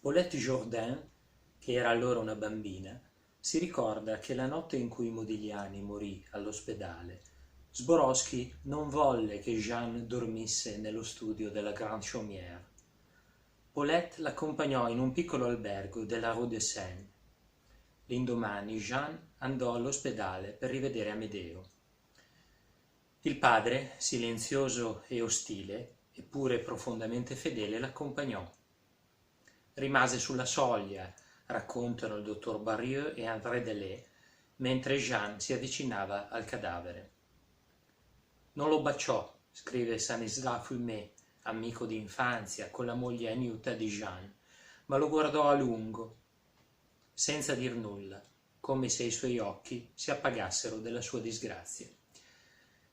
Paulette Jourdain, che era allora una bambina, si ricorda che la notte in cui Modigliani morì all'ospedale, Zborowski non volle che Jeanne dormisse nello studio della Grande Chaumière. Paulette l'accompagnò in un piccolo albergo della Rue de Seine. L'indomani Jeanne andò all'ospedale per rivedere Amedeo. Il padre, silenzioso e ostile, eppure profondamente fedele, l'accompagnò. Rimase sulla soglia, raccontano il dottor Barrieux e André Delay, mentre Jeanne si avvicinava al cadavere. Non lo baciò, scrive Stanislas Fumet, amico di infanzia, con la moglie agnuta di Jeanne, ma lo guardò a lungo, senza dir nulla, come se i suoi occhi si appagassero della sua disgrazia.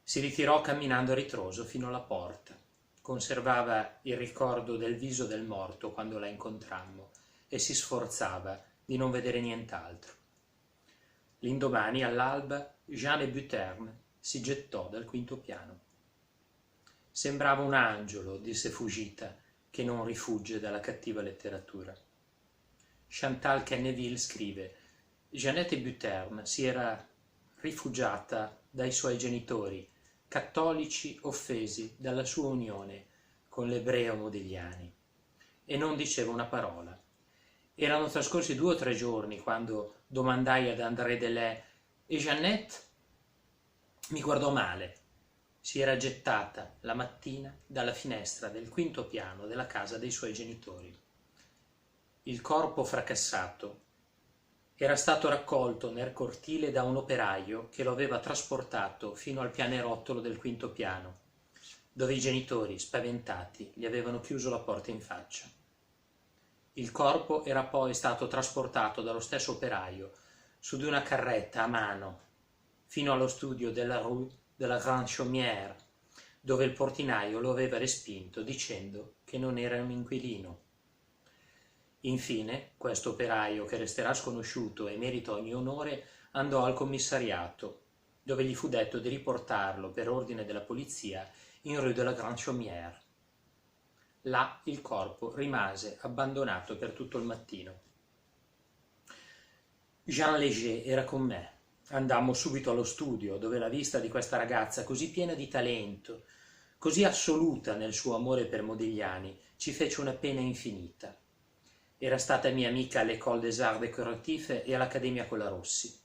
Si ritirò camminando a ritroso fino alla porta. Conservava il ricordo del viso del morto quando la incontrammo e si sforzava di non vedere nient'altro. L'indomani, all'alba, Jeanne Buterne si gettò dal quinto piano. Sembrava un angelo, disse Fujita, che non rifugge dalla cattiva letteratura. Chantal Kenneville scrive: Jeannette Buterne si era rifugiata dai suoi genitori, cattolici offesi dalla sua unione con l'ebreo Modigliani, e non diceva una parola. Erano trascorsi 2 o 3 giorni quando domandai ad André Delay: e Jeannette? Mi guardò male. Si era gettata la mattina dalla finestra del quinto piano della casa dei suoi genitori. Il corpo fracassato era stato raccolto nel cortile da un operaio che lo aveva trasportato fino al pianerottolo del quinto piano, dove i genitori, spaventati, gli avevano chiuso la porta in faccia. Il corpo era poi stato trasportato dallo stesso operaio su di una carretta a mano fino allo studio della Rue de la Grande Chaumière, dove il portinaio lo aveva respinto dicendo che non era un inquilino. Infine, questo operaio, che resterà sconosciuto e merita ogni onore, andò al commissariato, dove gli fu detto di riportarlo per ordine della polizia in Rue de la Grande Chaumière. Là il corpo rimase abbandonato per tutto il mattino. Jean Léger era con me. Andammo subito allo studio, dove la vista di questa ragazza così piena di talento, così assoluta nel suo amore per Modigliani, ci fece una pena infinita. Era stata mia amica all'École des Arts Décoratifs e all'Accademia Colarossi.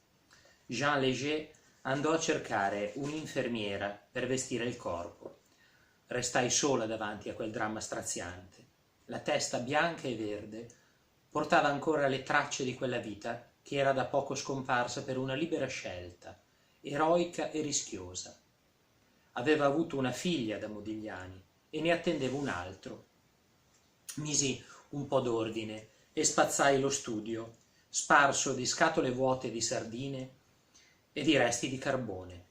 Jean Léger andò a cercare un'infermiera per vestire il corpo. Restai sola davanti a quel dramma straziante. La testa bianca e verde portava ancora le tracce di quella vita che era da poco scomparsa per una libera scelta, eroica e rischiosa. Aveva avuto una figlia da Modigliani e ne attendeva un altro. Misi un po' d'ordine e spazzai lo studio, sparso di scatole vuote di sardine e di resti di carbone.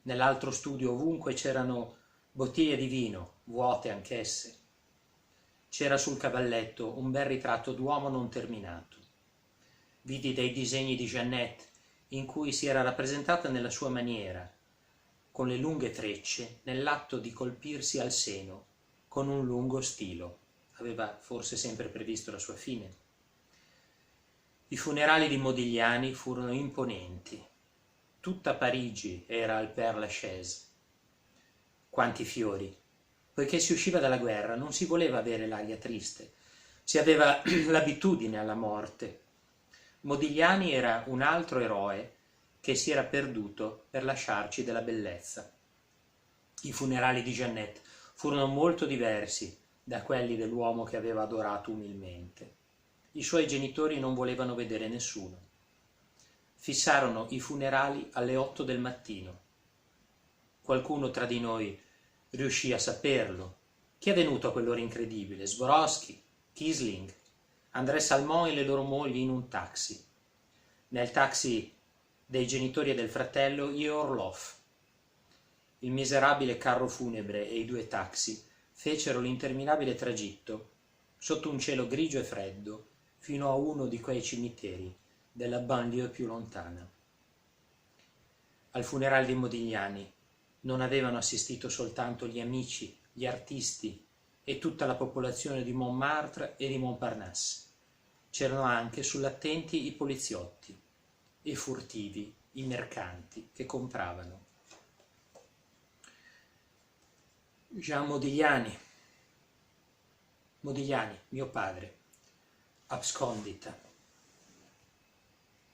Nell'altro studio ovunque c'erano bottiglie di vino, vuote anch'esse. C'era sul cavalletto un bel ritratto d'uomo non terminato. Vidi dei disegni di Jeannette in cui si era rappresentata nella sua maniera, con le lunghe trecce, nell'atto di colpirsi al seno, con un lungo stilo. Aveva forse sempre previsto la sua fine. I funerali di Modigliani furono imponenti. Tutta Parigi era al Père Lachaise. Quanti fiori! Poiché si usciva dalla guerra non si voleva avere l'aria triste, si aveva l'abitudine alla morte. Modigliani era un altro eroe che si era perduto per lasciarci della bellezza. I funerali di Jeannette furono molto diversi da quelli dell'uomo che aveva adorato umilmente. I suoi genitori non volevano vedere nessuno. Fissarono i funerali alle 8 del mattino. Qualcuno tra di noi riuscì a saperlo. Chi è venuto a quell'ora incredibile? Zborowski, Kisling, André Salmon e le loro mogli in un taxi. Nel taxi dei genitori e del fratello io e Orloff. Il miserabile carro funebre e i 2 taxi fecero l'interminabile tragitto sotto un cielo grigio e freddo fino a uno di quei cimiteri della banlieue più lontana. Al funerale di Modigliani non avevano assistito soltanto gli amici, gli artisti e tutta la popolazione di Montmartre e di Montparnasse. c'erano anche sull'attenti i poliziotti e furtivi i mercanti che compravano. Jean Modigliani, mio padre, abscondita.